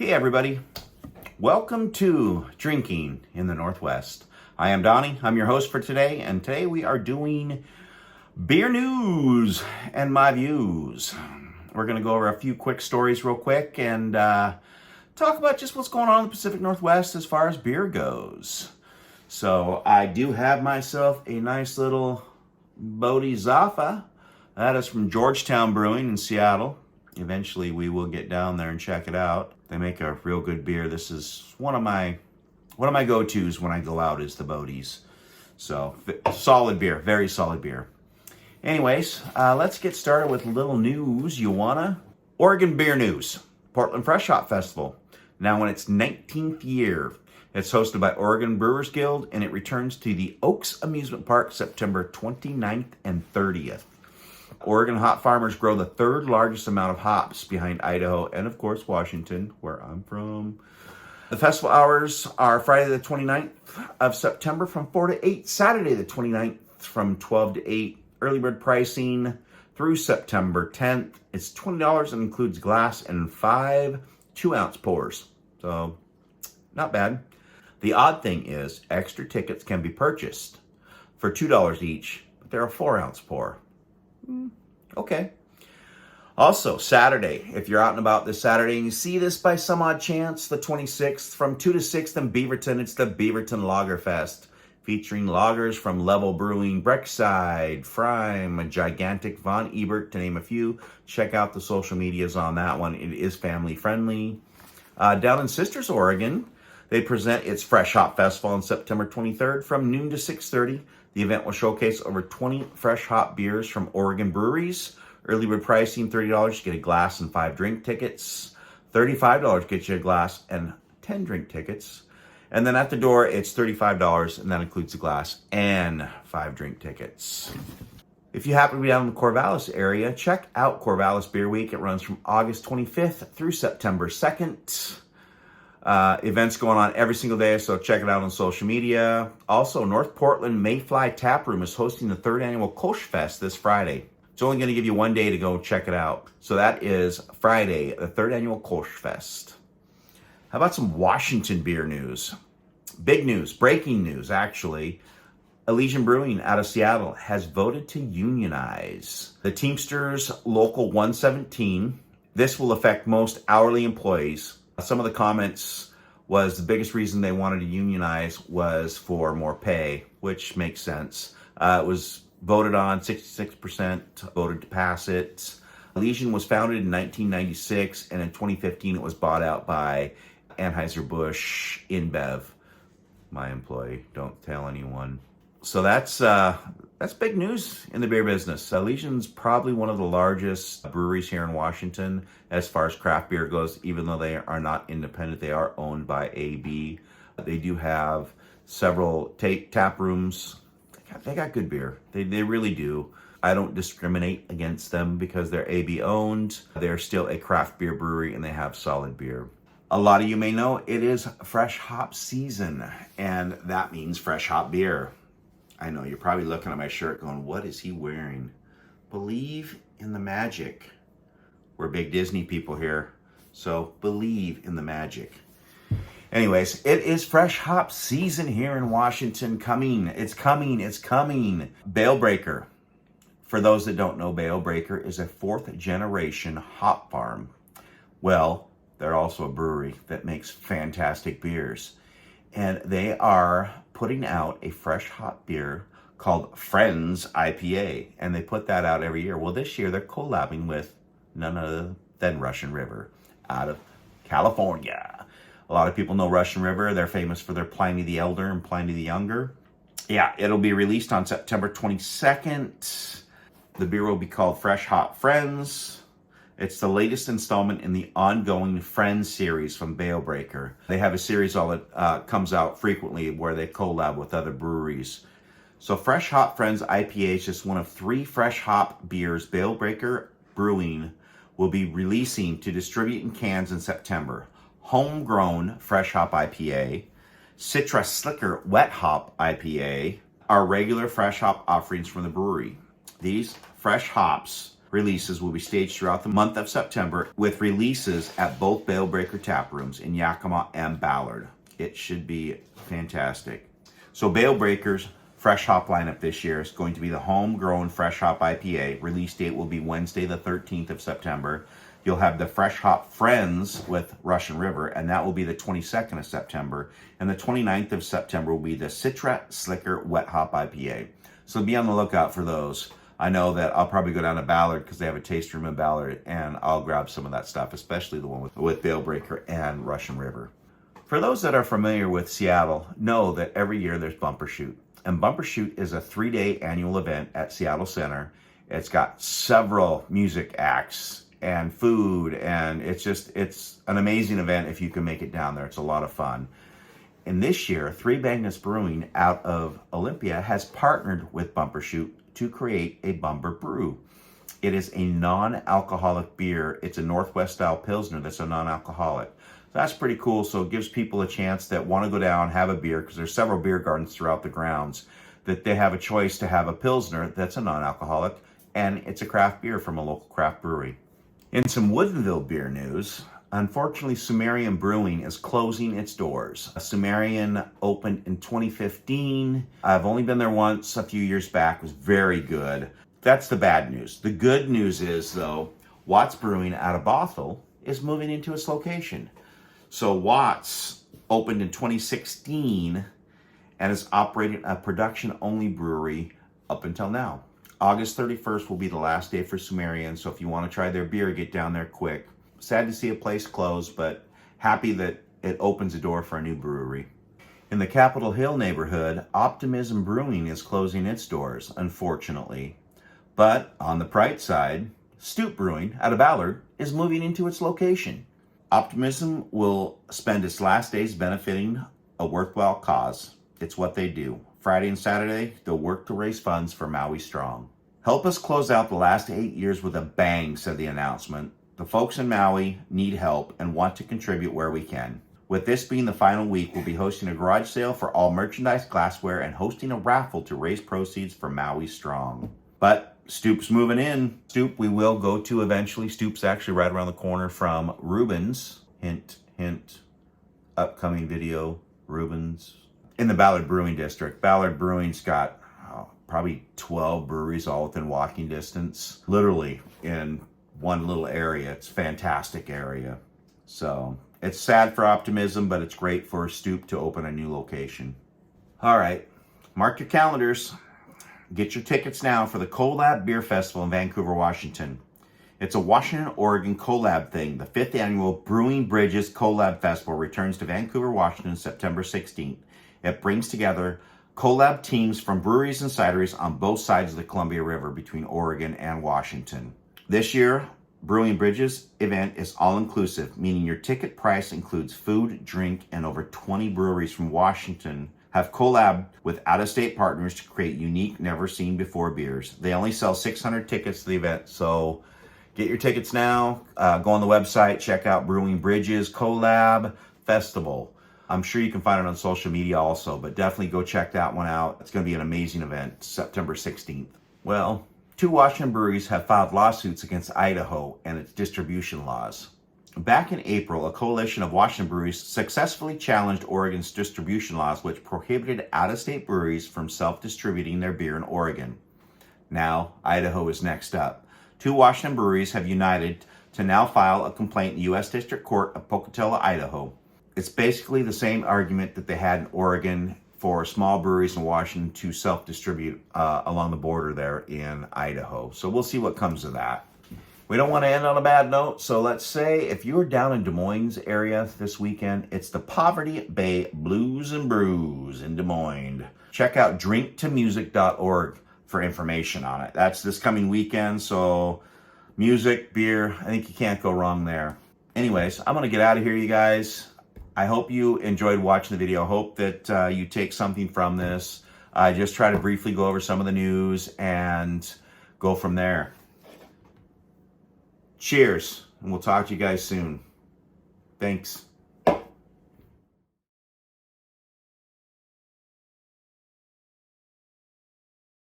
Hey everybody, welcome to Drinking in the Northwest. I am Donnie, I'm your host for today, and today we are doing beer news and my views. We're going to go over a few quick stories real quick and talk about just what's going on in the Pacific Northwest as far as beer goes. So I do have myself a nice little Bodhi Zaffa. That is from Georgetown Brewing in Seattle. Eventually we will get down there and check it out. They make a real good beer. This is one of my go-tos when I go out is the Bodhi's. So solid beer, very solid beer. Anyways, let's get started with a little news. You wanna? Oregon Beer News. Portland Fresh Hop Festival. Now in its 19th year. It's hosted by Oregon Brewers Guild and it returns to the Oaks Amusement Park September 29th and 30th. Oregon hop farmers grow the third largest amount of hops behind Idaho and, of course, Washington, where I'm from. The festival hours are Friday the 29th of September from 4 to 8, Saturday the 29th from 12 to 8. Early bird pricing through September 10th. It's $20 and includes glass and 5 2-ounce pours. So, not bad. The odd thing is, extra tickets can be purchased for $2 each, but they're a 4-ounce pour. Okay. Also, Saturday, if you're out and about this Saturday and you see this by some odd chance, the 26th, from 2 to 6th in Beaverton, it's the Beaverton Lager Fest, featuring lagers from Level Brewing, Breckside, Frime, Gigantic, Von Ebert, to name a few. Check out the social medias on that one. It is family friendly. Down in Sisters, Oregon, they present its Fresh Hop Festival on September 23rd from noon to 6:30. The event will showcase over 20 fresh hop beers from Oregon breweries. Early bird pricing, $30, you get a glass and 5 drink tickets. $35 gets you a glass and 10 drink tickets. And then at the door, it's $35, and that includes a glass and 5 drink tickets. If you happen to be down in the Corvallis area, check out Corvallis Beer Week. It runs from August 25th through September 2nd. Events going on every single day, so check it out on social media. Also, North Portland Mayfly Tap Room is hosting the 3rd annual Kolsch Fest this Friday. It's only going to give you one day to go check it out. So that is Friday, the 3rd annual Kolsch Fest. How about some Washington beer news? Big news, breaking news actually. Elysian Brewing out of Seattle has voted to unionize. The Teamsters Local 117. This will affect most hourly employees. Some of the comments was the biggest reason they wanted to unionize was for more pay, which makes sense. It was voted on, 66% voted to pass it. Elysian was founded in 1996, and in 2015 it was bought out by Anheuser-Busch InBev. My employee, don't tell anyone. So that's big news in the beer business. Elysian's probably one of the largest breweries here in Washington as far as craft beer goes, even though they are not independent. They are owned by AB. They do have several tap rooms. They got good beer. They really do. I don't discriminate against them because they're AB owned. They're still a craft beer brewery and they have solid beer. A lot of you may know it is fresh hop season, and that means fresh hop beer. I know, you're probably looking at my shirt going, what is he wearing? Believe in the magic. We're big Disney people here, so believe in the magic. Anyways, it is fresh hop season here in Washington coming. It's coming, it's coming. Bale Breaker. For those that don't know, Bale Breaker is a 4th generation hop farm. Well, they're also a brewery that makes fantastic beers. And they are putting out a fresh hop beer called Friends IPA. And they put that out every year. Well, this year they're collabing with none other than Russian River out of California. A lot of people know Russian River. They're famous for their Pliny the Elder and Pliny the Younger. Yeah, it'll be released on September 22nd. The beer will be called Fresh Hop Friends. It's the latest installment in the ongoing Friends series from Bale Breaker. They have a series all that comes out frequently where they collab with other breweries. So Fresh Hop Friends IPA is just one of 3 fresh hop beers Bale Breaker Brewing will be releasing to distribute in cans in September. Homegrown Fresh Hop IPA, Citra Slicker Wet Hop IPA are regular fresh hop offerings from the brewery. These fresh hops releases will be staged throughout the month of September with releases at both Bale Breaker tap rooms in Yakima and Ballard. It should be fantastic. So Bale Breaker's fresh hop lineup this year is going to be the homegrown fresh hop IPA. Release date will be Wednesday the 13th of September. You'll have the Fresh Hop Friends with Russian River, and that will be the 22nd of September. And the 29th of September will be the Citra Slicker Wet Hop IPA. So be on the lookout for those. I know that I'll probably go down to Ballard because they have a taste room in Ballard, and I'll grab some of that stuff, especially the one with Bale Breaker and Russian River. For those that are familiar with Seattle, know that every year there's Bumper Shoot. And Bumper Shoot is a 3-day annual event at Seattle Center. It's got several music acts and food, and it's an amazing event if you can make it down there. It's a lot of fun. And this year, Three Magnets Brewing out of Olympia has partnered with Bumper Shoot to create a Bumper Brew. It is a non-alcoholic beer. It's a Northwest style Pilsner that's a non-alcoholic. So that's pretty cool. So it gives people a chance that want to go down, have a beer, because there's several beer gardens throughout the grounds, that they have a choice to have a Pilsner that's a non-alcoholic, and it's a craft beer from a local craft brewery. In some Woodinville beer news, unfortunately, Sumerian Brewing is closing its doors. Sumerian opened in 2015. I've only been there once a few years back. It was very good. That's the bad news. The good news is, though, Watts Brewing out of Bothell is moving into its location. So Watts opened in 2016 and is operating a production-only brewery up until now. August 31st will be the last day for Sumerian, so if you want to try their beer, get down there quick. Sad to see a place close, but happy that it opens a door for a new brewery. In the Capitol Hill neighborhood, Optimism Brewing is closing its doors, unfortunately. But on the bright side, Stoop Brewing out of Ballard is moving into its location. Optimism will spend its last days benefiting a worthwhile cause. It's what they do. Friday and Saturday, they'll work to raise funds for Maui Strong. Help us close out the last 8 years with a bang, said the announcement. The folks in Maui need help and want to contribute where we can. With this being the final week, we'll be hosting a garage sale for all merchandise, glassware, and hosting a raffle to raise proceeds for Maui Strong. But Stoop's moving in. Stoop, we will go to eventually. Stoop's actually right around the corner from Reuben's. Hint, hint. Upcoming video, Reuben's. In the Ballard Brewing District. Ballard Brewing's got probably 12 breweries all within walking distance. Literally in one little area. It's a fantastic area. So it's sad for Optimism, but it's great for Stoop to open a new location. All right, mark your calendars. Get your tickets now for the Collab Beer Festival in Vancouver, Washington. It's a Washington, Oregon collab thing. The 5th annual Brewing Bridges Collab Festival returns to Vancouver, Washington, September 16th. It brings together collab teams from breweries and cideries on both sides of the Columbia River between Oregon and Washington. This year, Brewing Bridges event is all-inclusive, meaning your ticket price includes food, drink, and over 20 breweries from Washington have collabed with out-of-state partners to create unique, never-seen-before beers. They only sell 600 tickets to the event, so get your tickets now. Go on the website, check out Brewing Bridges Collab Festival. I'm sure you can find it on social media also, but definitely go check that one out. It's going to be an amazing event, September 16th. Well, 2 Washington breweries have filed lawsuits against Idaho and its distribution laws. Back in April, a coalition of Washington breweries successfully challenged Oregon's distribution laws, which prohibited out-of-state breweries from self-distributing their beer in Oregon. Now, Idaho is next up. 2 Washington breweries have united to now file a complaint in the U.S. District Court of Pocatello, Idaho. It's basically the same argument that they had in Oregon for small breweries in Washington to self-distribute along the border there in Idaho. So we'll see what comes of that. We don't want to end on a bad note, so let's say if you're down in Des Moines area this weekend, it's the Poverty Bay Blues and Brews in Des Moines. Check out drinktomusic.org for information on it. That's this coming weekend, so music, beer, I think you can't go wrong there. Anyways, I'm going to get out of here, you guys. I hope you enjoyed watching the video. I hope that you take something from this. I just try to briefly go over some of the news and go from there. Cheers, and we'll talk to you guys soon. Thanks.